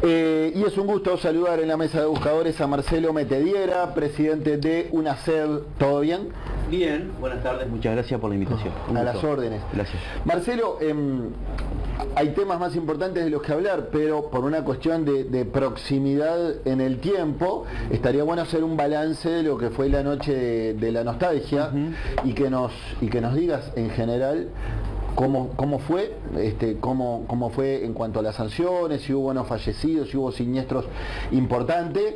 Y es un gusto saludar en la mesa de buscadores a Marcelo Metediera, presidente de UNACED. ¿Todo bien? Bien, buenas tardes, muchas gracias por la invitación. A las órdenes. Gracias. Marcelo, hay temas más importantes de los que hablar, pero por una cuestión de proximidad en el tiempo, estaría bueno hacer un balance de lo que fue la noche de la nostalgia y que nos digas en general cómo fue, cómo fue en cuanto a las sanciones, si hubo no fallecidos, si hubo siniestros importantes,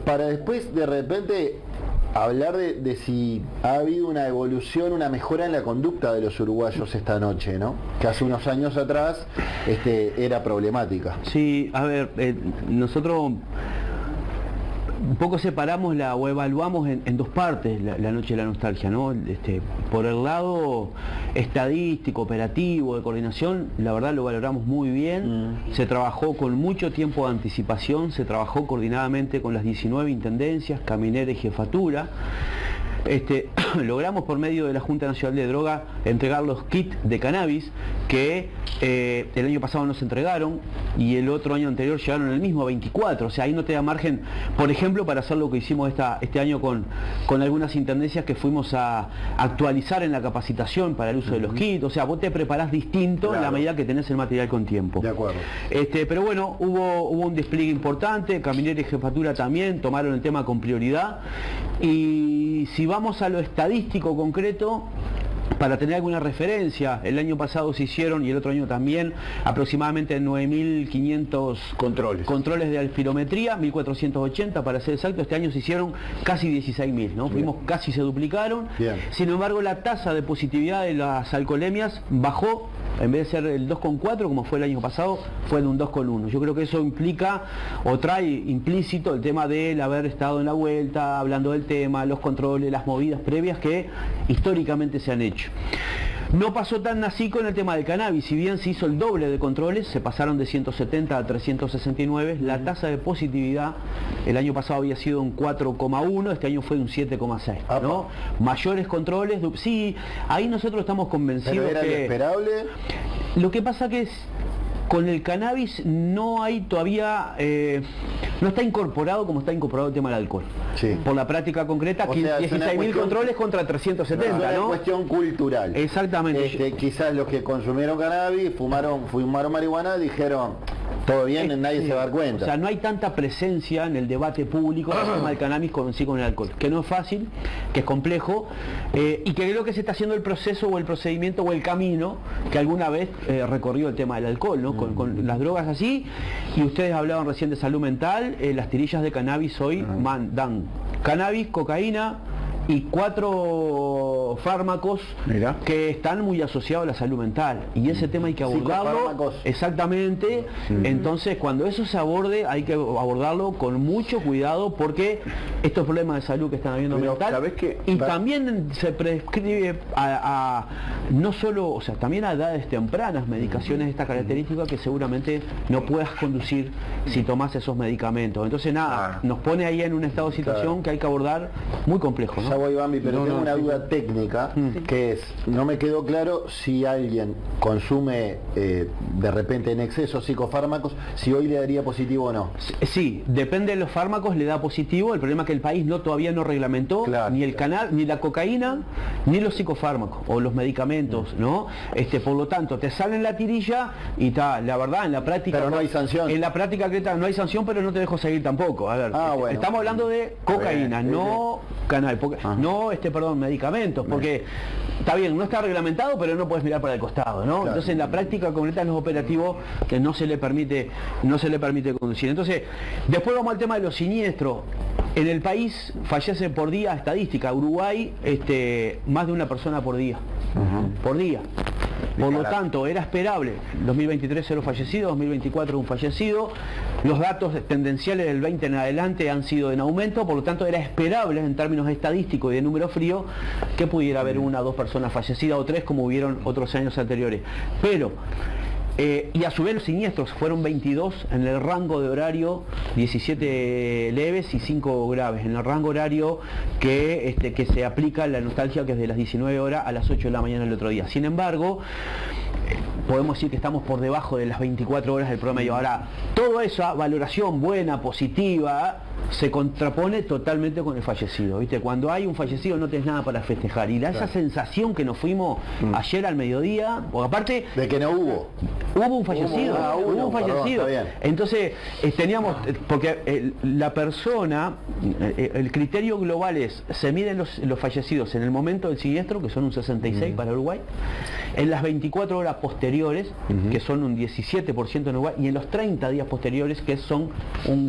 para después de repente hablar de si ha habido una evolución, una mejora en la conducta de los uruguayos esta noche, ¿no? Que hace unos años atrás era problemática. Sí, a ver, nosotros un poco separamos o evaluamos en dos partes la noche de la nostalgia, ¿no? Por el lado estadístico, operativo, de coordinación, la verdad lo valoramos muy bien. Se trabajó con mucho tiempo de anticipación, se trabajó coordinadamente con las 19 intendencias, caminera y jefatura. Logramos por medio de la Junta Nacional de Droga entregar los kits de cannabis que el año pasado no se entregaron y el otro año anterior llegaron el mismo 24, o sea, ahí no te da margen, por ejemplo, para hacer lo que hicimos este año con algunas intendencias que fuimos a actualizar en la capacitación para el uso de los kits, o sea, vos te preparás distinto en la medida que tenés el material con tiempo. De acuerdo. Pero bueno, hubo un despliegue importante, caminera y jefatura también tomaron el tema con prioridad, y si vamos a lo estadístico concreto, para tener alguna referencia, el año pasado se hicieron, y el otro año también, aproximadamente 9.500 controles de alfilometría, 1.480 para ser exacto. Este año se hicieron casi 16.000, ¿no? Casi se duplicaron. Bien. Sin embargo, la tasa de positividad de las alcoholemias bajó. En vez de ser el 2,4 como fue el año pasado, fue de un 2,1. Yo creo que eso implica o trae implícito el tema del haber estado en la vuelta, hablando del tema, los controles, las movidas previas que históricamente se han hecho. No pasó tan así con el tema del cannabis, si bien se hizo el doble de controles, se pasaron de 170 a 369, la tasa de positividad el año pasado había sido un 4,1, este año fue un 7,6, ¿no? Mayores controles, sí, ahí nosotros estamos convencidos. ¿Pero era que lo esperable? Lo que pasa que con el cannabis no hay todavía, no está incorporado como está incorporado el tema del alcohol. Sí. Por la práctica concreta, 16.000 controles contra 370, ¿no? Es una cuestión cultural. Exactamente. Quizás los que consumieron cannabis, fumaron marihuana, dijeron, todo bien, nadie se va a dar cuenta. O sea, no hay tanta presencia en el debate público del tema del cannabis con el alcohol, que no es fácil, que es complejo, y que creo que se está haciendo el proceso o el procedimiento o el camino que alguna vez recorrió el tema del alcohol, ¿no? Con las drogas así, y ustedes hablaban recién de salud mental, las tirillas de cannabis hoy dan cannabis, cocaína y 4 fármacos que están muy asociados a la salud mental, y ese tema hay que abordarlo exactamente. Entonces, cuando eso se aborde, hay que abordarlo con mucho cuidado, porque estos problemas de salud que están habiendo mental, también se prescribe no solo, o sea, también a edades tempranas, medicaciones de esta característica que seguramente no puedas conducir si tomas esos medicamentos. Entonces, nos pone ahí en un estado de situación que hay que abordar muy complejo, ¿no? Voy, Bambi, pero tengo una duda técnica, que es, no me quedó claro si alguien consume de repente en exceso psicofármacos, si hoy le daría positivo o no. Sí, depende de los fármacos, le da positivo. El problema es que el país todavía no reglamentó ni el cannabis, ni la cocaína, ni los psicofármacos o los medicamentos, ¿no? Por lo tanto, te sale en la tirilla y la verdad, en la práctica... Pero no hay sanción. En la práctica no hay sanción, pero no te dejo seguir tampoco. A ver, bueno, estamos hablando de cocaína, no cannabis. No, medicamentos, porque está bien, no está reglamentado, pero no puedes mirar para el costado, ¿no? Claro. Entonces, en la práctica concreta, en los operativos, que no se le permite conducir. Entonces, después vamos al tema de los siniestros. En el país fallece por día, estadística, Uruguay, más de una persona por día. Por día. Por lo tanto, era esperable. 2023 0 fallecidos, 2024 un fallecido. Los datos tendenciales del 20 en adelante han sido en aumento, por lo tanto era esperable en términos estadísticos y de número frío que pudiera haber 1 o 2 personas fallecidas o 3 como hubieron otros años anteriores. Pero y a su vez los siniestros fueron 22 en el rango de horario, 17 leves y 5 graves, en el rango horario que se aplica la nostalgia, que es de las 19 horas a las 8 de la mañana del otro día. Sin embargo, podemos decir que estamos por debajo de las 24 horas del promedio. Ahora, toda esa valoración buena, positiva, se contrapone totalmente con el fallecido, ¿viste? Cuando hay un fallecido no tenés nada para festejar. Y da esa sensación que nos fuimos ayer al mediodía, porque aparte... De que no hubo. Hubo un fallecido, hubo un fallecido. Perdón, entonces, teníamos, porque la persona, el criterio global es, se miden los fallecidos en el momento del siniestro, que son un 66 para Uruguay, en las 24 horas posteriores, que son un 17% en Uruguay, y en los 30 días posteriores, que son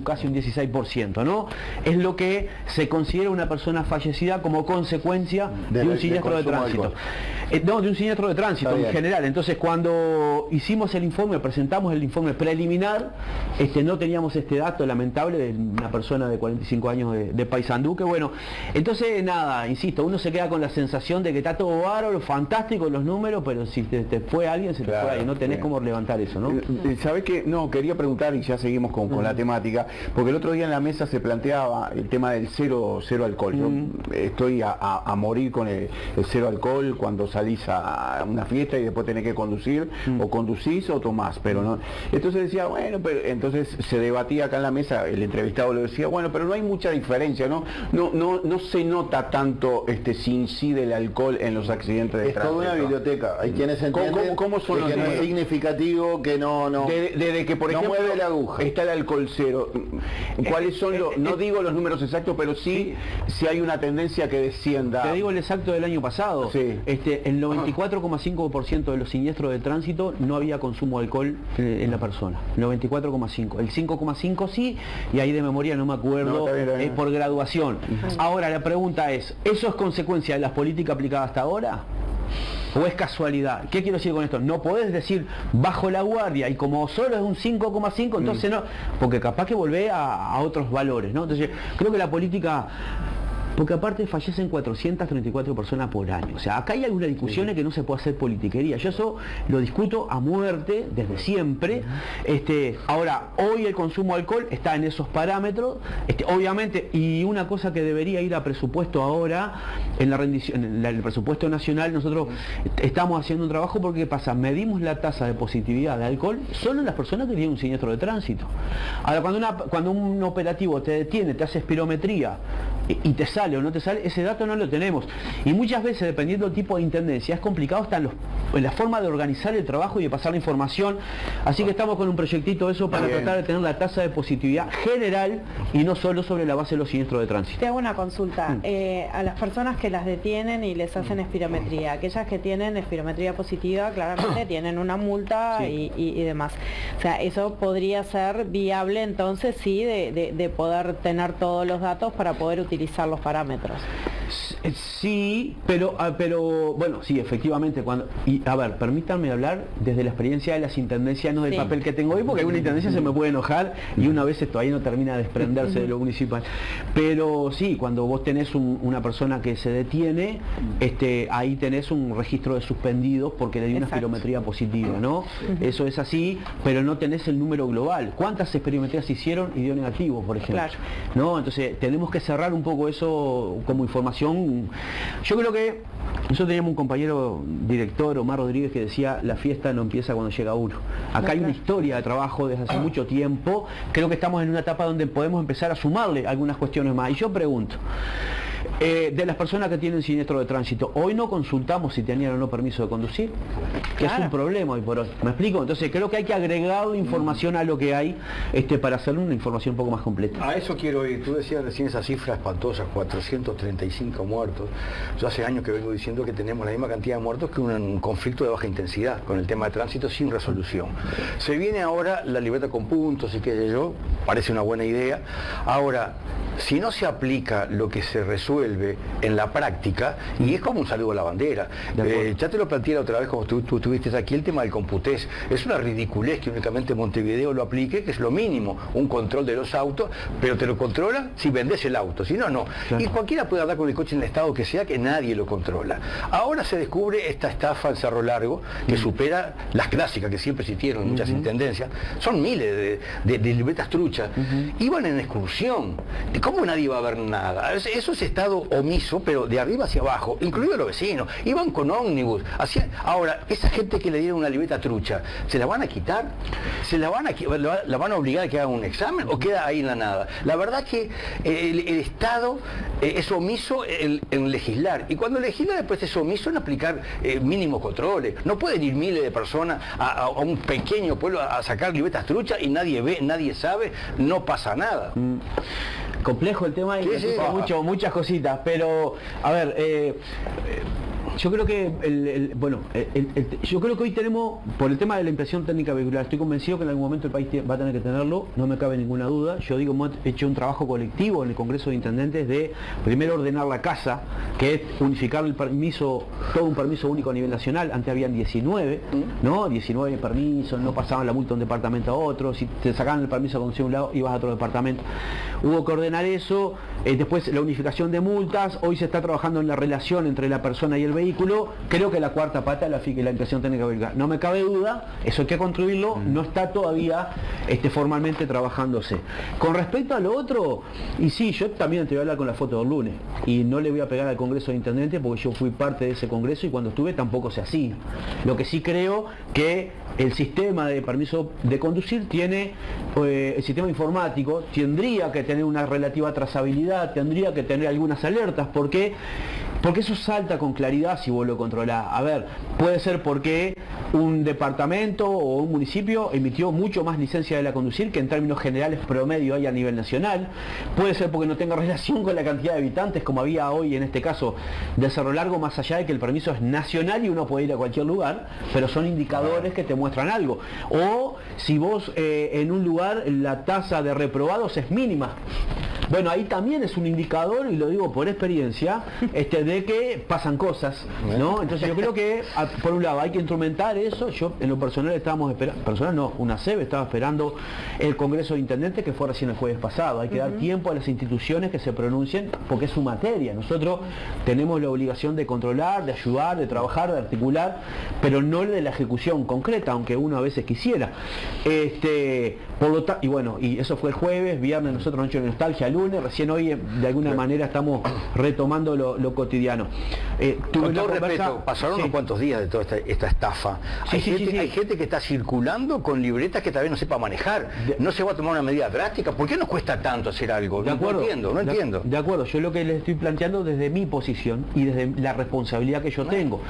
casi un 16%, ¿no? Es lo que se considera una persona fallecida como consecuencia de un siniestro de tránsito. No, de un siniestro de tránsito en general. Entonces, cuando hicimos el informe, presentamos el informe preliminar, no teníamos este dato lamentable de una persona de 45 años de Paysandú, que bueno, entonces nada, insisto, uno se queda con la sensación de que está todo bárbaro, fantástico los números, pero si te fue alguien, se te fue ahí, no tenés cómo levantar eso, ¿no? ¿Sabés qué? No, quería preguntar, y ya seguimos con la temática, porque el otro día en la mesa se planteaba el tema del cero alcohol. Yo estoy a morir con el cero alcohol cuando salís a una fiesta y después tenés que conducir, o conducís o tomás, pero no. Entonces decía, bueno, pero entonces se debatía acá en la mesa, el entrevistado lo decía, bueno, pero no hay mucha diferencia, ¿no? No se nota tanto si incide el alcohol en los accidentes de tránsito. Es toda una biblioteca. Hay quienes entienden ¿Cómo son los que no es números? Significativo, que no Desde que, por ejemplo, mueve la aguja. Está el alcohol cero. ¿Cuáles son los, no digo los números exactos, pero sí si hay una tendencia que descienda? Te digo el exacto del año pasado. Sí. El 94,5% de los siniestros de tránsito no había consumo de alcohol en la persona. 94,5%. El 5,5% sí, y ahí de memoria no me acuerdo, está bien. por graduación. Ahora la pregunta es, ¿eso es consecuencia de las políticas aplicadas hasta ahora? ¿O es casualidad? ¿Qué quiero decir con esto? No podés decir bajo la guardia y como solo es un 5,5, entonces no, porque capaz que volvé a otros valores, ¿no? Entonces creo que la política... Porque aparte fallecen 434 personas por año. O sea, acá hay algunas discusiones que no se puede hacer politiquería. Yo eso lo discuto a muerte desde siempre. Ahora, hoy el consumo de alcohol está en esos parámetros. Obviamente, y una cosa que debería ir a presupuesto ahora, en la rendición, en el presupuesto nacional, nosotros estamos haciendo un trabajo porque ¿qué pasa? Medimos la tasa de positividad de alcohol solo en las personas que tienen un siniestro de tránsito. Ahora, cuando un operativo te detiene, te hace espirometría y te sale o no te sale, ese dato no lo tenemos. Y muchas veces, dependiendo del tipo de intendencia, es complicado hasta en la forma de organizar el trabajo y de pasar la información. Así que estamos con un proyectito de eso para tratar de tener la tasa de positividad general y no solo sobre la base de los siniestros de tránsito. Te hago una consulta. A las personas que las detienen y les hacen espirometría, aquellas que tienen espirometría positiva, claramente tienen una multa y demás. O sea, eso podría ser viable entonces, sí, de poder tener todos los datos para poder utilizar los parámetros. Sí, pero bueno, sí, efectivamente. A ver, permítanme hablar desde la experiencia de las intendencias, no del papel que tengo hoy, porque alguna intendencia se me puede enojar y una vez todavía no termina de desprenderse de lo municipal. Pero sí, cuando vos tenés una persona que se detiene, ahí tenés un registro de suspendidos porque le dio una espirometría positiva, ¿no? Eso es así, pero no tenés el número global. ¿Cuántas espirometrías se hicieron y dio negativo, por ejemplo? Claro. ¿No? Entonces tenemos que cerrar un poco eso como información. Yo creo que nosotros teníamos un compañero director, Omar Rodríguez, que decía la fiesta no empieza cuando llega uno. Acá hay una historia de trabajo desde hace mucho tiempo. Creo que estamos en una etapa donde podemos empezar a sumarle algunas cuestiones más. Y yo pregunto, de las personas que tienen siniestro de tránsito, hoy no consultamos si tenían o no permiso de conducir, que es un problema hoy por hoy. ¿Me explico? Entonces creo que hay que agregar información a lo que hay para hacer una información un poco más completa. A eso quiero ir. Tú decías recién esa cifra espantosa, 435 muertos. Yo hace años que vengo diciendo que tenemos la misma cantidad de muertos que un conflicto de baja intensidad con el tema de tránsito sin resolución. Se viene ahora la libreta con puntos y qué sé yo, parece una buena idea. Ahora, si no se aplica lo que se resuelve en la práctica, y es como un saludo a la bandera. Ya te lo planteé la otra vez como tú estuviste aquí, el tema del Computés. Es una ridiculez que únicamente Montevideo lo aplique, que es lo mínimo, un control de los autos, pero te lo controlan si vendes el auto, si no, no. Claro. Y cualquiera puede andar con el coche en el estado que sea, que nadie lo controla. Ahora se descubre esta estafa en Cerro Largo, que supera las clásicas que siempre existieron en muchas intendencias. Son miles de libretas truchas. Iban en excursión. ¿Cómo nadie va a ver nada? Eso es estado Estado omiso, pero de arriba hacia abajo, incluidos los vecinos, iban con ómnibus. Ahora, esa gente que le dieron una libreta trucha, ¿se la van a quitar? ¿La van a obligar a que haga un examen o queda ahí en la nada? La verdad que el Estado es omiso en legislar, y cuando legisla después es omiso en aplicar mínimos controles. No pueden ir miles de personas a un pequeño pueblo a sacar libretas truchas y nadie ve, nadie sabe, no pasa nada. Complejo el tema y Sí. muchas cositas, pero a ver, yo creo que yo creo que hoy tenemos, por el tema de la impresión técnica vehicular, estoy convencido que en algún momento el país va a tener que tenerlo, no me cabe ninguna duda. Yo digo, hemos hecho un trabajo colectivo en el Congreso de Intendentes de primero ordenar la casa, que es unificar el permiso, todo un permiso único a nivel nacional. Antes habían 19, ¿no? 19 permisos, no pasaban la multa de un departamento a otro, si te sacaban el permiso de conducir a un lado, ibas a otro departamento. Hubo que ordenar eso, después la unificación de multas, hoy se está trabajando en la relación entre la persona y el vehículo. Creo que la cuarta pata es la impresión técnica vehicular. No me cabe duda, eso hay que construirlo, no está todavía formalmente trabajándose. Con respecto a lo otro, y sí, yo también te voy a hablar con la foto del lunes, y no le voy a pegar al Congreso de Intendentes porque yo fui parte de ese Congreso y cuando estuve tampoco se hacía. Lo que sí creo que el sistema de permiso de conducir tiene, el sistema informático tendría que tener una relativa trazabilidad, tendría que tener algunas alertas, porque eso salta con claridad si vos lo controlás. A ver, puede ser porque un departamento o un municipio emitió mucho más licencia de la conducir que en términos generales promedio hay a nivel nacional. Puede ser porque no tenga relación con la cantidad de habitantes como había hoy en este caso de Cerro Largo, más allá de que el permiso es nacional y uno puede ir a cualquier lugar, pero son indicadores que te muestran algo. O si vos en un lugar la tasa de reprobados es mínima. Bueno, ahí también es un indicador, y lo digo por experiencia, de que pasan cosas, ¿no? Entonces yo creo que, por un lado, hay que instrumentar eso. Yo, en lo personal, estábamos esperando, personal no, una SEB estaba esperando el Congreso de Intendentes, que fue recién el jueves pasado. Hay que dar tiempo a las instituciones que se pronuncien, porque es su materia. Nosotros tenemos la obligación de controlar, de ayudar, de trabajar, de articular, pero no de la ejecución concreta, aunque uno a veces quisiera. Por lo tanto, y bueno, y eso fue el jueves, viernes nosotros noche de nostalgia, lunes, recién hoy de alguna manera estamos retomando lo cotidiano. Con todo respeto, pasaron unos cuantos días de toda esta estafa. Hay gente que está circulando con libretas que tal vez no sepa manejar. No se va a tomar una medida drástica. ¿Por qué nos cuesta tanto hacer algo? No entiendo. De acuerdo, yo lo que les estoy planteando desde mi posición y desde la responsabilidad que yo tengo.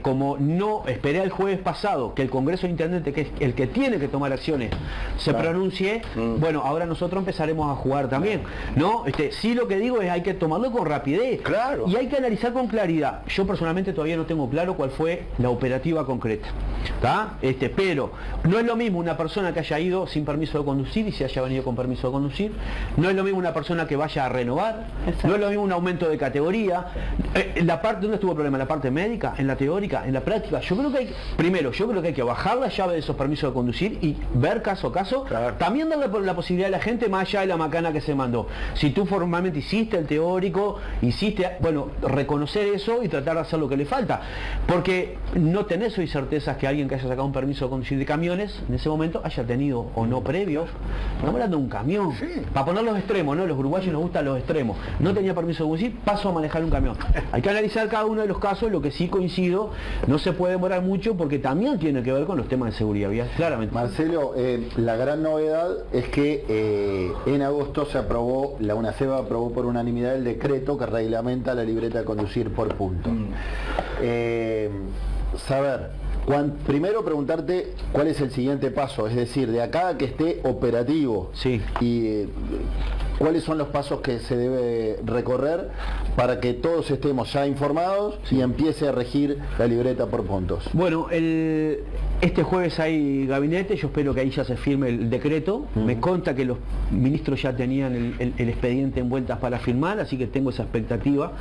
Como no esperé el jueves pasado que el Congreso de Intendentes, que es el que tiene que tomar acciones, se pronuncie, bueno, ahora nosotros empezaremos a jugar también, ¿no? Sí, lo que digo es hay que tomarlo con rapidez. Claro. Y hay que analizar con claridad. Yo personalmente todavía no tengo claro cuál fue la operativa concreta, ¿está? Pero no es lo mismo una persona que haya ido sin permiso de conducir y se haya venido con permiso de conducir, no es lo mismo una persona que vaya a renovar, no es lo mismo un aumento de categoría. ¿Dónde estuvo el problema? ¿En la parte médica? ¿En la teórica? ¿En la práctica? Yo creo que hay que bajar la llave de esos permisos de conducir y ver caso a caso, también darle la posibilidad a la gente más allá de la macana que se mandó. Si tú formalmente hiciste el teórico, reconocer eso y tratar de hacer lo que le falta, porque no tenés hoy certezas que alguien que haya sacado un permiso de conducir de camiones en ese momento haya tenido o no previo. Estamos hablando de un camión, para poner los extremos, ¿no? Los uruguayos nos gustan los extremos. No tenía permiso de conducir, paso a manejar un camión. Hay que analizar cada uno de los casos. Lo que sí coincido, no se puede demorar mucho porque también tiene que ver con los temas de seguridad vial, claramente. Marcelo, la gran novedad es que en agosto la UNACEB aprobó por unanimidad el decreto que reglamenta la libreta de conducir por puntos. Primero preguntarte cuál es el siguiente paso, es decir, de acá a que esté operativo. Sí. Y cuáles son los pasos que se debe recorrer para que todos estemos ya informados y empiece a regir la libreta por puntos. Bueno, este jueves hay gabinete, yo espero que ahí ya se firme el decreto. Me consta que los ministros ya tenían el expediente en vueltas para firmar, así que tengo esa expectativa.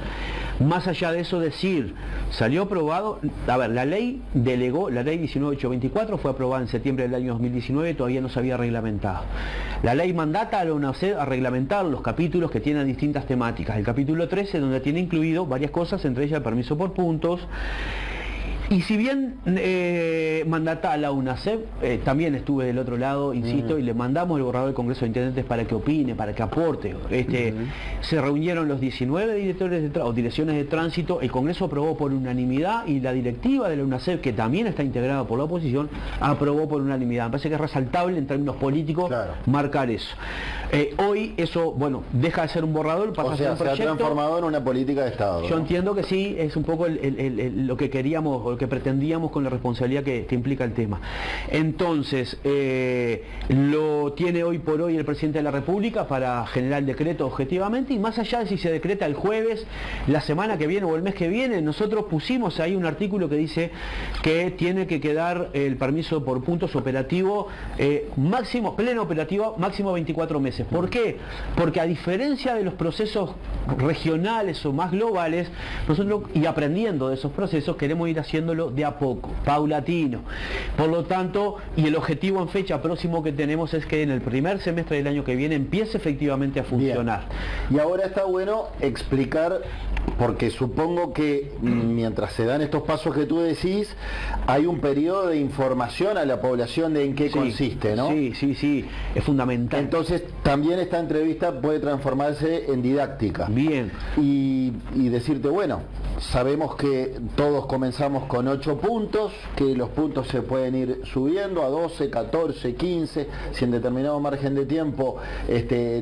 Más allá de eso, decir, salió aprobado, a ver, la ley delegó, la ley 19824 fue aprobada en septiembre del año 2019, todavía no se había reglamentado. La ley mandata a la UNACEB a reglamentar los capítulos que tienen distintas temáticas. El capítulo 13, donde tiene incluido varias cosas, entre ellas el permiso por puntos. Y si bien mandata a la UNACEP, también estuve del otro lado, insisto, y le mandamos el borrador del Congreso de Intendentes para que opine, para que aporte. Se reunieron los 19 directores o direcciones de tránsito, el Congreso aprobó por unanimidad y la directiva de la UNACEP, que también está integrada por la oposición, aprobó por unanimidad. Me parece que es resaltable en términos políticos marcar eso. Hoy eso, bueno, deja de ser un borrador, pasa a ser un proyecto. Se ha transformado en una política de Estado. Yo entiendo que sí, es un poco lo que queríamos, o lo que pretendíamos con la responsabilidad que implica el tema. Entonces, lo tiene hoy por hoy el presidente de la República para generar el decreto objetivamente, y más allá de si se decreta el jueves, la semana que viene o el mes que viene, nosotros pusimos ahí un artículo que dice que tiene que quedar el permiso por puntos operativo máximo, pleno operativo, máximo 24 meses. ¿Por qué? Porque a diferencia de los procesos regionales o más globales, nosotros, y aprendiendo de esos procesos, queremos ir haciéndolo de a poco, paulatino. Por lo tanto, y el objetivo en fecha próximo que tenemos es que en el primer semestre del año que viene empiece efectivamente a funcionar. Bien. Y ahora está bueno explicar, porque supongo que mientras se dan estos pasos que tú decís, hay un periodo de información a la población de en qué consiste, ¿no? Sí, es fundamental. Entonces, también esta entrevista puede transformarse en didáctica. Bien. Y decirte, bueno, sabemos que todos comenzamos con 8 puntos, que los puntos se pueden ir subiendo a 12, 14, 15, si en determinado margen de tiempo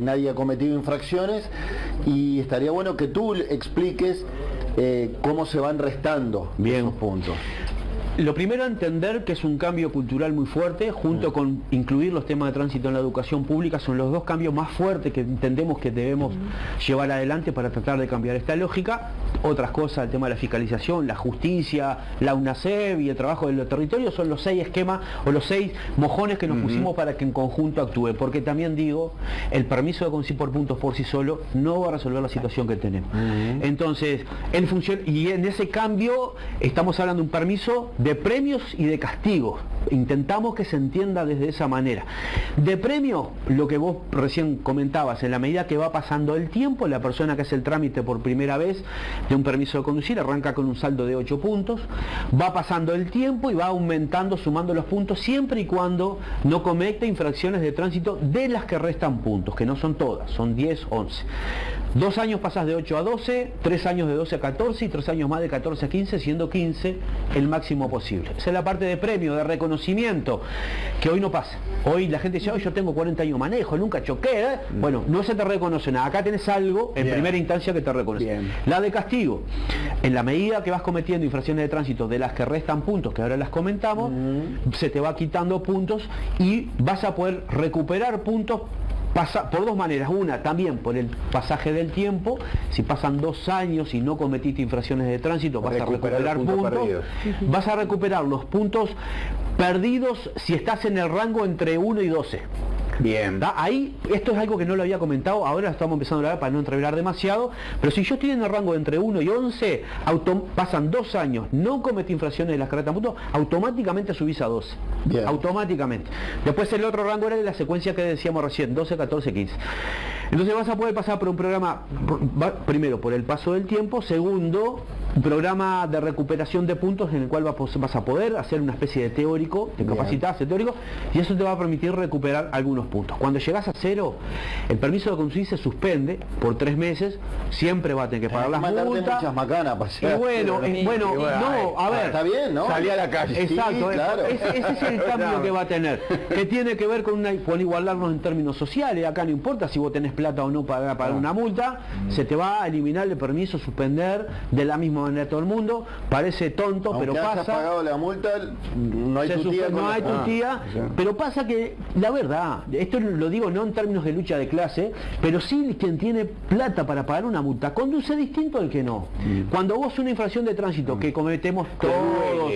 nadie ha cometido infracciones, y estaría bueno que tú expliques cómo se van restando esos puntos. Lo primero, entender que es un cambio cultural muy fuerte, junto con incluir los temas de tránsito en la educación pública, son los dos cambios más fuertes que entendemos que debemos llevar adelante para tratar de cambiar esta lógica. Otras cosas, el tema de la fiscalización, la justicia, la UNACEP y el trabajo de los territorios, son los 6 esquemas o los 6 mojones que nos pusimos para que en conjunto actúe. Porque también digo, el permiso de conducir por puntos por sí solo no va a resolver la situación que tenemos. Entonces, en ese cambio estamos hablando de un permiso de premios y de castigos. Intentamos que se entienda desde esa manera. De premio, lo que vos recién comentabas, en la medida que va pasando el tiempo, la persona que hace el trámite por primera vez de un permiso de conducir arranca con un saldo de 8 puntos, va pasando el tiempo y va aumentando, sumando los puntos, siempre y cuando no cometa infracciones de tránsito de las que restan puntos, que no son todas, son 10, 11. 2 años pasás de 8 a 12, 3 años de 12 a 14 y 3 años más de 14 a 15, siendo 15 el máximo posible. Esa es la parte de premio, de reconocimiento, que hoy no pasa. Hoy la gente dice, yo tengo 40 años de manejo, nunca choqué. Bueno, no se te reconoce nada. Acá tenés algo en primera instancia que te reconoce. La de castigo, en la medida que vas cometiendo infracciones de tránsito de las que restan puntos, que ahora las comentamos, se te va quitando puntos y vas a poder recuperar puntos por 2 maneras. Una, también por el pasaje del tiempo. Si pasan 2 años y no cometiste infracciones de tránsito, vas a recuperar puntos. Vas a recuperar los puntos perdidos si estás en el rango entre 1 y 12. Bien. Ahí, esto es algo que no lo había comentado, ahora estamos empezando a hablar para no entreverar demasiado, pero si yo estoy en el rango de entre 1 y 11, pasan 2 años, no cometí infracciones de las que restan puntos, automáticamente subís a 12. Bien. Automáticamente. Después el otro rango era de la secuencia que decíamos recién, 12, 14, 15. Entonces vas a poder pasar por un programa, primero por el paso del tiempo, segundo, un programa de recuperación de puntos en el cual vas a poder hacer una especie de teórico, te capacitas de teórico, y eso te va a permitir recuperar algunos puntos. Cuando llegas a 0, el permiso de conducir se suspende por 3 meses, siempre va a tener que pagar las multas. Muchas macanas, y bueno, no, a ver. Está bien, ¿no? Salí a la calle. Exacto, sí, claro. Ese es el cambio que va a tener, que tiene que ver con igualarnos en términos sociales. Acá no importa si vos tenés plata o no para pagar una multa, se te va a eliminar el permiso, suspender de la misma manera todo el mundo. Parece tonto, aunque pero pasa. Hayas pagado la multa, no hay tutía. No hay tutía, pero pasa que, la verdad, esto lo digo no en términos de lucha de clase, pero sí quien tiene plata para pagar una multa conduce distinto al que no. Cuando vos una infracción de tránsito que cometemos todos,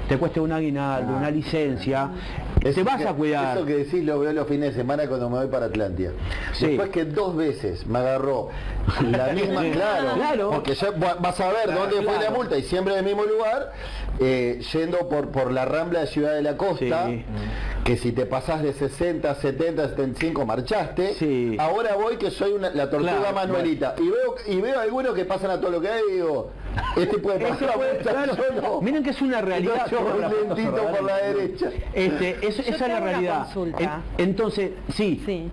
te cueste un aguinaldo, una licencia, te vas a cuidar. Eso que decís lo veo los fines de semana cuando me voy para Atlántida. Después que 2 veces me agarró la misma, claro, porque ya vas a ver dónde fue la multa, y siempre en el mismo lugar, yendo por la Rambla de Ciudad de la Costa. que si te pasás de 60, 70, 75 marchaste. Sí. Ahora voy que soy la tortuga Claro, Manuelita. Y veo algunos que pasan a todo lo que hay y digo, este puede pasar a mucha, claro. yo no. Miren que es una realidad. Yo voy lentito por la derecha. Esa es la tengo una realidad. consulta. Entonces, sí. Sí.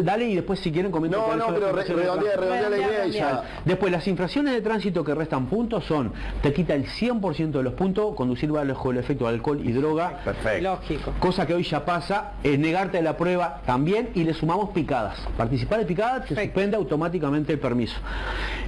Dale y después si quieren comentar. No, pero redondea la idea y ya. Después, las infracciones de tránsito que restan puntos son, te quita el 100% de los puntos, conducir bajo el efecto de alcohol y droga. Perfecto. Lógico. Cosa que hoy ya pasa, es negarte a la prueba también, y le sumamos picadas. Participar de picadas te Perfecto. suspende automáticamente el permiso.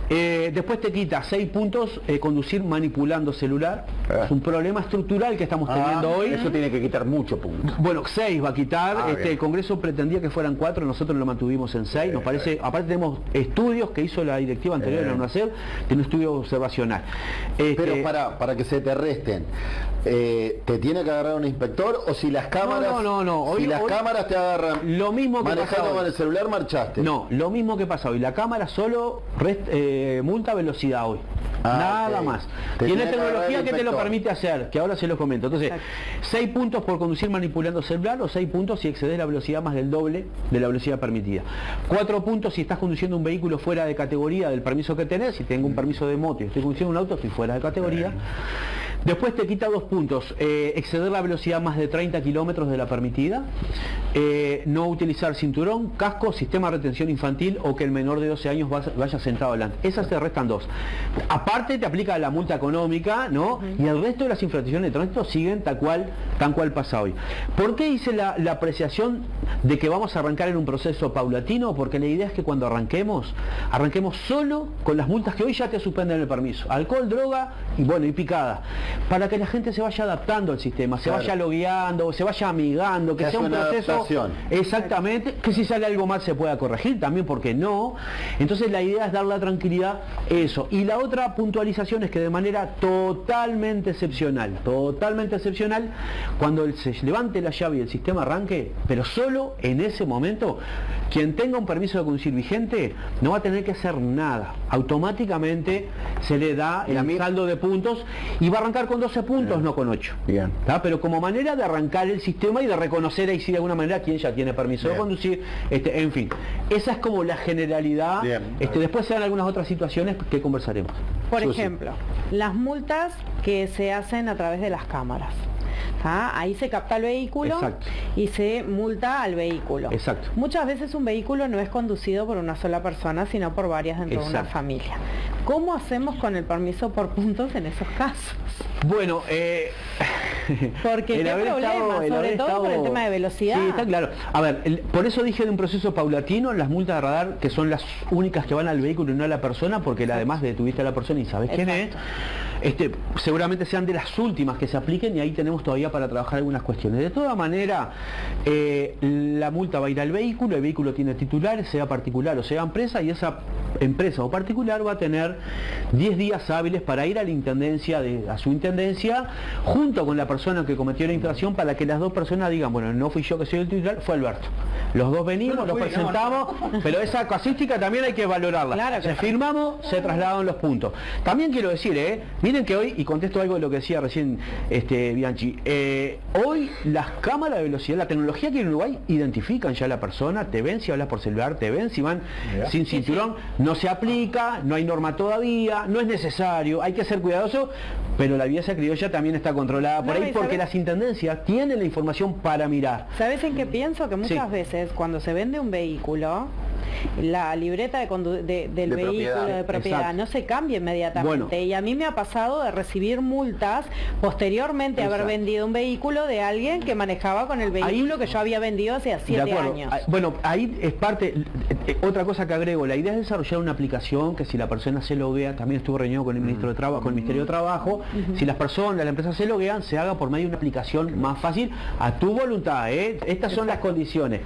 Después te quita 6 puntos conducir manipulando celular. Es un problema estructural que estamos teniendo hoy. Eso tiene que quitar muchos puntos. Bueno, 6 va a quitar. Bien. El Congreso pretendía que fueran 4, nosotros lo mantuvimos en 6. Nos parece, aparte tenemos estudios que hizo la directiva anterior de la UNACER, tiene un estudio observacional. Pero para que se te resten, ¿te tiene que agarrar un inspector o si las cámaras no. si las cámaras te agarran Lo mismo que manejando pasa hoy. con el celular marchaste? No, lo mismo que pasa hoy. La cámara solo multa velocidad hoy. Nada ok. más. Te Tiene tiene que agarrar tecnología el que te lo inspector. permite hacer, que ahora se los comento. Entonces, 6 puntos por conducir manipulando celular o 6 puntos si excedes la velocidad más del doble de la velocidad permitida. 4 puntos si estás conduciendo un vehículo fuera de categoría del permiso que tenés. Si tengo un permiso de moto y estoy conduciendo un auto, estoy fuera de categoría. Después te quita 2 puntos, exceder la velocidad más de 30 kilómetros de la permitida, no utilizar cinturón, casco, sistema de retención infantil o que el menor de 12 años vaya sentado adelante. Esas te restan 2. Aparte te aplica la multa económica, ¿no? Y el resto de las infracciones de tránsito siguen tal cual pasa hoy. ¿Por qué hice la apreciación de que vamos a arrancar en un proceso paulatino? Porque la idea es que cuando arranquemos solo con las multas que hoy ya te suspenden el permiso. Alcohol, droga y picada. Para que la gente se vaya adaptando al sistema, se vaya logueando, se vaya amigando, que Que sea un hace una proceso. adaptación. Exactamente, que si sale algo mal se pueda corregir también, porque no. Entonces la idea es dar la tranquilidad, eso. Y la otra puntualización es que de manera totalmente excepcional, cuando se levante la llave y el sistema arranque, pero solo en ese momento, quien tenga un permiso de conducir vigente no va a tener que hacer nada. Automáticamente se le da el saldo de puntos y va a arrancar con 12 puntos, no con 8. Bien. Pero como manera de arrancar el sistema y de reconocer ahí sí de alguna manera quién ya tiene permiso de conducir, en fin. Esa es como la generalidad. Bien. Después se dan algunas otras situaciones que conversaremos. Por Susi. ejemplo, las multas que se hacen a través de las cámaras. Ahí se capta el vehículo. Exacto. Y se multa al vehículo. Exacto. Muchas veces un vehículo no es conducido por una sola persona, sino por varias dentro de una Exacto. familia. ¿Cómo hacemos con el permiso por puntos en esos casos? Bueno, Porque qué problema, sobre todo por el tema de velocidad. Sí, está claro. A ver, por eso dije de un proceso paulatino, las multas de radar, que son las únicas que van al vehículo y no a la persona, porque además detuviste a la persona y sabes quién es, seguramente sean de las últimas que se apliquen y ahí tenemos todavía para trabajar algunas cuestiones. De toda manera, la multa va a ir al vehículo, el vehículo tiene titulares, sea particular o sea empresa, y esa empresa o particular va a tener 10 días hábiles para ir a la intendencia, a su intendencia, junto con la persona que cometió la infracción, para que las dos personas digan, bueno, no fui yo que soy el titular, fue Alberto. Los dos venimos, nos presentamos, pero esa casuística también hay que valorarla. Claro que se firmamos, se trasladan los puntos. También quiero decir, miren que hoy, y contesto algo de lo que decía recién Bianchi, hoy las cámaras de velocidad, la tecnología que en Uruguay identifican ya a la persona, te ven si hablas por celular, te ven si van sin cinturón, no se aplica, no hay norma todavía, no es necesario, hay que ser cuidadoso, pero la vía criolla también está controlada por ahí, porque las intendencias tienen la información para mirar. ¿Sabes en qué pienso? Que muchas veces cuando se vende un vehículo, la libreta del vehículo de propiedad Exacto. no se cambia inmediatamente, y a mí me ha pasado de recibir multas posteriormente a haber vendido un vehículo de alguien que manejaba con el vehículo que yo había vendido hace 7 años. Bueno, ahí es parte, otra cosa que agrego, la idea es desarrollar una aplicación que si la persona se loguea, también estuvo reunido con el ministro de Trabajo, con el Ministerio de Trabajo, si las personas, la empresa se loguean, se haga por medio de una aplicación más fácil a tu voluntad, Estas son las condiciones,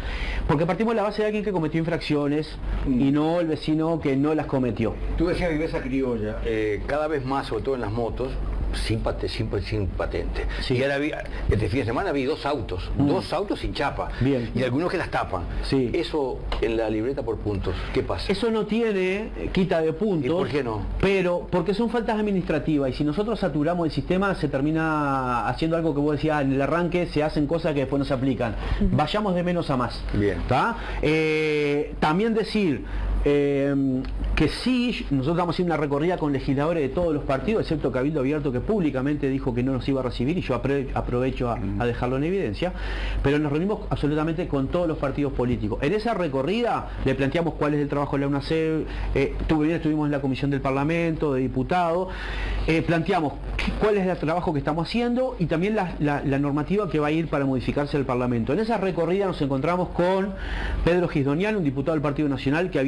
porque partimos de la base de alguien que cometió infracciones y no el vecino que no las cometió. Tú decías viveza criolla, cada vez más, sobre todo en las motos, sin patente. Sí. Y ahora este fin de semana vi 2 autos, 2 autos sin chapa. Bien. Y algunos que las tapan. Sí. Eso en la libreta por puntos, ¿qué pasa? Eso no tiene quita de puntos. ¿Y por qué no? Pero porque son faltas administrativas y si nosotros saturamos el sistema se termina haciendo algo que vos decías en el arranque, se hacen cosas que después no se aplican. Vayamos de menos a más. Bien. ¿Tá? También decir que sí, nosotros estamos haciendo una recorrida con legisladores de todos los partidos, excepto Cabildo Abierto, que públicamente dijo que no nos iba a recibir, y yo aprovecho a dejarlo en evidencia, pero nos reunimos absolutamente con todos los partidos políticos. En esa recorrida le planteamos cuál es el trabajo de la UNACEB, estuvimos en la Comisión del Parlamento, de Diputados, planteamos cuál es el trabajo que estamos haciendo y también la normativa que va a ir para modificarse el Parlamento. En esa recorrida nos encontramos con Pedro Gisdonian, un diputado del Partido Nacional que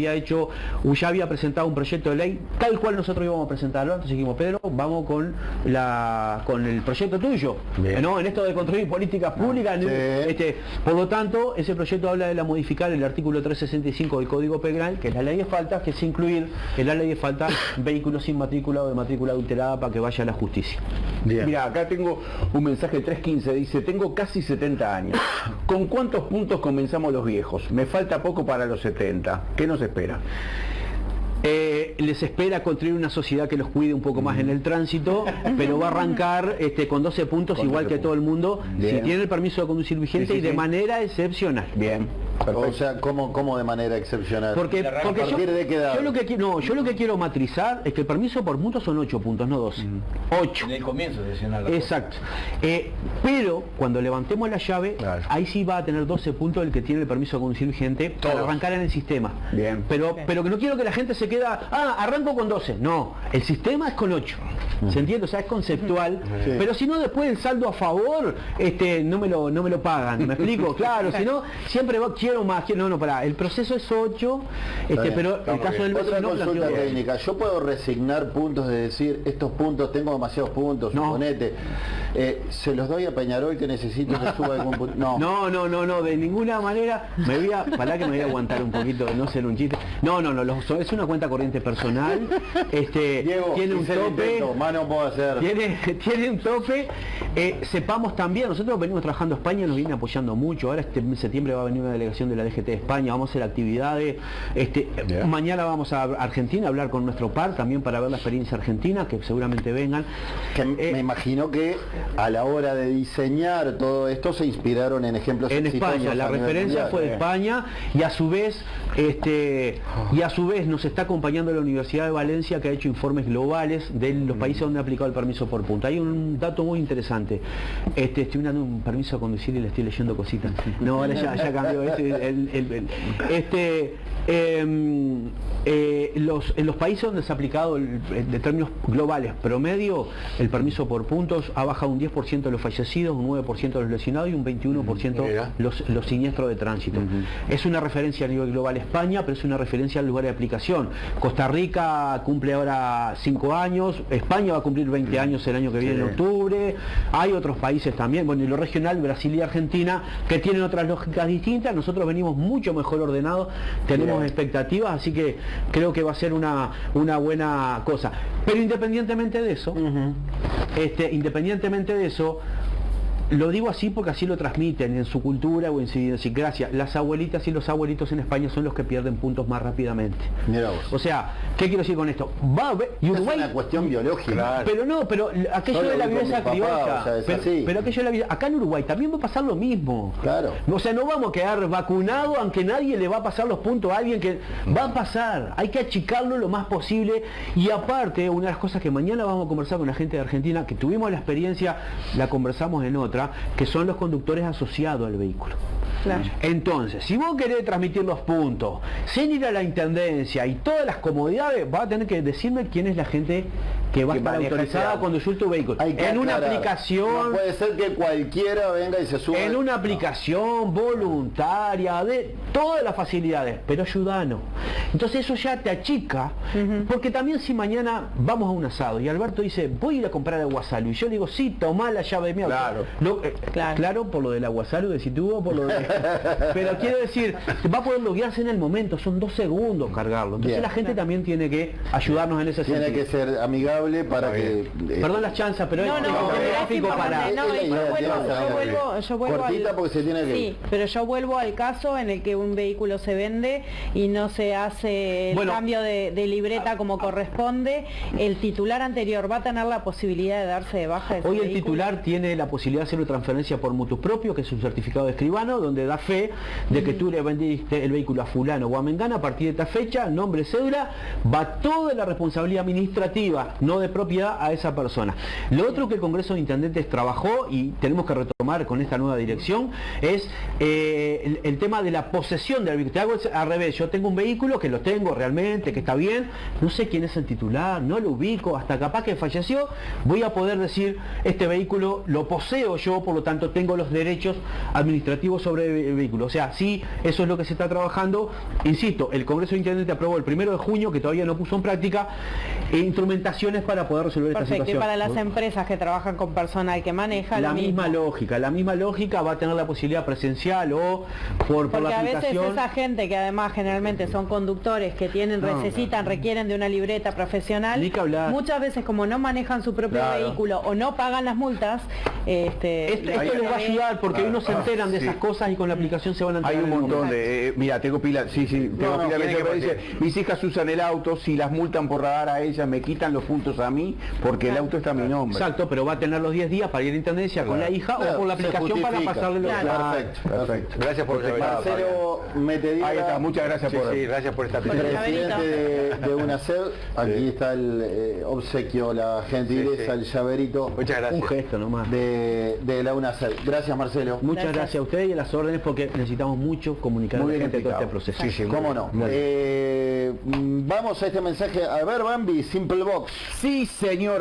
ya había presentado un proyecto de ley tal cual nosotros íbamos a presentarlo. Entonces dijimos, Pedro, vamos con el proyecto tuyo, ¿no? En esto de construir políticas públicas. Sí. Por lo tanto, ese proyecto habla de modificar el artículo 365 del Código Penal, que es la ley de faltas, que es incluir en la ley de faltas vehículos sin matrícula o de matrícula adulterada para que vaya a la justicia. Bien. Mira, acá tengo un mensaje 315, dice, tengo casi 70 años. ¿Con cuántos puntos comenzamos los viejos? Me falta poco para los 70. ¿Qué nos espera? Les espera construir una sociedad que los cuide un poco más en el tránsito, pero va a arrancar con 12 puntos con igual 12 que todo el mundo, Bien. si tiene el permiso de conducir vigente y de manera excepcional. Bien. Perfecto. O sea, ¿cómo de manera excepcional? Porque ¿A partir de qué edad? yo lo que quiero matrizar es que el permiso por puntos son 8 puntos, no 12. 8. En el comienzo decían Exacto. Pero cuando levantemos la llave, Claro. ahí sí va a tener 12 puntos el que tiene el permiso de conducir vigente para Todos. arrancar en el sistema. Bien. Pero que no quiero que la gente se queda, arranco con 12. No, el sistema es con 8. ¿Se entiende? O sea, es conceptual. Sí. Pero si no, después el saldo a favor no me lo pagan. ¿Me explico? Claro, si no, siempre quiero más. No, pará. El proceso es 8, bien, pero el caso del Otra vecino consulta planteó 12. técnica, yo puedo resignar puntos de decir, estos puntos, tengo demasiados puntos, No. suponete, se los doy a Peñarol que necesito que suba algún punto. No, de ninguna manera para que me voy a aguantar un poquito de no ser un chiste. No, es una cuenta corriente personal, Diego, tiene un hice el tope, intento, más no puedo hacer. tiene un tope, sepamos también, nosotros venimos trabajando, España nos viene apoyando mucho, ahora en septiembre va a venir una delegación de la DGT de España, vamos a hacer actividades, mañana vamos a Argentina a hablar con nuestro par también para ver la experiencia argentina, que seguramente vengan. Que me imagino que a la hora de diseñar todo esto se inspiraron en ejemplos En exitosos España, la a nivel referencia mundial. fue de España y a su vez nos está acompañando la Universidad de Valencia, que ha hecho informes globales de los países donde ha aplicado el permiso por punto. Hay un dato muy interesante. Estoy dando un permiso a conducir y le estoy leyendo cositas. No, ahora ya cambió. En los países donde se ha aplicado de términos globales promedio el permiso por puntos ha bajado un 10% de los fallecidos, un 9% de los lesionados y un 21% los siniestros de tránsito. Es una referencia a nivel global España, pero es una referencia al lugar de aplicación. Costa Rica cumple ahora 5 años, España va a cumplir 20 años el año que viene en octubre, hay otros países también, bueno, y lo regional, Brasil y Argentina, que tienen otras lógicas distintas. Nosotros venimos mucho mejor ordenados, tenemos expectativas, así que creo que va a ser una buena cosa. Pero independientemente de eso, lo digo así porque así lo transmiten en su cultura o en su idiosincrasia. Las abuelitas y los abuelitos en España son los que pierden puntos más rápidamente. Mirá vos. O sea, ¿qué quiero decir con esto? Y Uruguay, Es una cuestión biológica. Pero aquello Yo de lo la vi con viveza mi papá, criolla. o sea, es así. Pero aquello de la viveza. Acá en Uruguay también va a pasar lo mismo. Claro. O sea, no vamos a quedar vacunados aunque nadie le va a pasar los puntos a alguien que va a pasar. Hay que achicarlo lo más posible. Y aparte, una de las cosas que mañana vamos a conversar con la gente de Argentina, que tuvimos la experiencia, la conversamos en otra, que son los conductores asociados al vehículo. Claro. Entonces, si vos querés transmitir los puntos sin ir a la intendencia y todas las comodidades, vas a tener que decirme quién es la gente que va a estar autorizada a conducir tu vehículo. Hay que En una aclarar. aplicación, No puede ser que cualquiera venga y se suba. en una aplicación voluntaria, de todas las facilidades, pero ayudanos. Entonces eso ya te achica, porque también si mañana vamos a un asado y Alberto dice, voy a ir a comprar aguasalu, y yo le digo, sí, tomá la llave mía. Claro. Claro, por lo del aguasalu, de si tuvo, por lo de... Pero quiero decir, va a poder loguearse en el momento, son 2 segundos cargarlo. Entonces Bien. la gente también tiene que ayudarnos en ese Tiene sentido. que ser amigable responsable para que... Perdón las chanzas, pero No, es no, un pero es gráfico para... importante. No, y yo vuelvo cortita al... porque se tiene que... Sí, pero yo vuelvo al caso en el que un vehículo se vende y no se hace el Bueno, cambio de libreta como corresponde. El titular anterior va a tener la posibilidad de darse de baja de ese Hoy el vehículo. titular tiene la posibilidad de hacer una transferencia por mutuo propio, que es un certificado de escribano, donde da fe de que tú le vendiste el vehículo a fulano o a mengana a partir de esta fecha, nombre, cédula, va toda la responsabilidad administrativa, no de propiedad, a esa persona. Lo otro que el Congreso de Intendentes trabajó, y tenemos que retomar con esta nueva dirección, es el tema de la posesión del vehículo. Te hago al revés, yo tengo un vehículo que lo tengo realmente, que está bien, no sé quién es el titular, no lo ubico, hasta capaz que falleció, voy a poder decir, este vehículo lo poseo yo, por lo tanto tengo los derechos administrativos sobre el vehículo. O sea, sí, eso es lo que se está trabajando. Insisto, el Congreso de Intendentes aprobó el 1 de junio, que todavía no puso en práctica, instrumentaciones para poder resolver esta Perfecto, y situación. para las empresas que trabajan con personal que maneja La lo misma lógica va a tener la posibilidad presencial o por Porque la a veces aplicación. esa gente que además generalmente son conductores que requieren de una libreta profesional, Ni que hablar. muchas veces como no manejan su propio Claro. vehículo o no pagan las multas, Esto les va a ayudar porque hoy no se enteran de sí. esas cosas y con la aplicación se van a Hay enterar. un en el montón momento. de... mira, tengo pila, tengo pila de gente que me dice, mis hijas usan el auto, si las multan por radar a ellas, me quitan los puntos a mí, porque el auto está a mi nombre. Exacto, pero va a tener los 10 días para ir a intendencia con la hija o por la Se aplicación para justifica. pasarle los Perfecto. Perfecto. Gracias por la Marcelo Metedira, Ahí está, muchas gracias por... Sí, gracias por esta Por atención. el presidente de UNACED. Aquí está el obsequio, la gentileza, Sí, el sí. llaverito Muchas gracias. un gesto nomás. de la UNACED. Gracias, Marcelo. Muchas Gracias. gracias a ustedes y a las órdenes porque necesitamos mucho comunicar a Muy la bien gente todo este explicado. proceso. Sí, sí, ¿Cómo no? Vamos a este mensaje. A ver, Bambi, Simple Box. Sí, señor.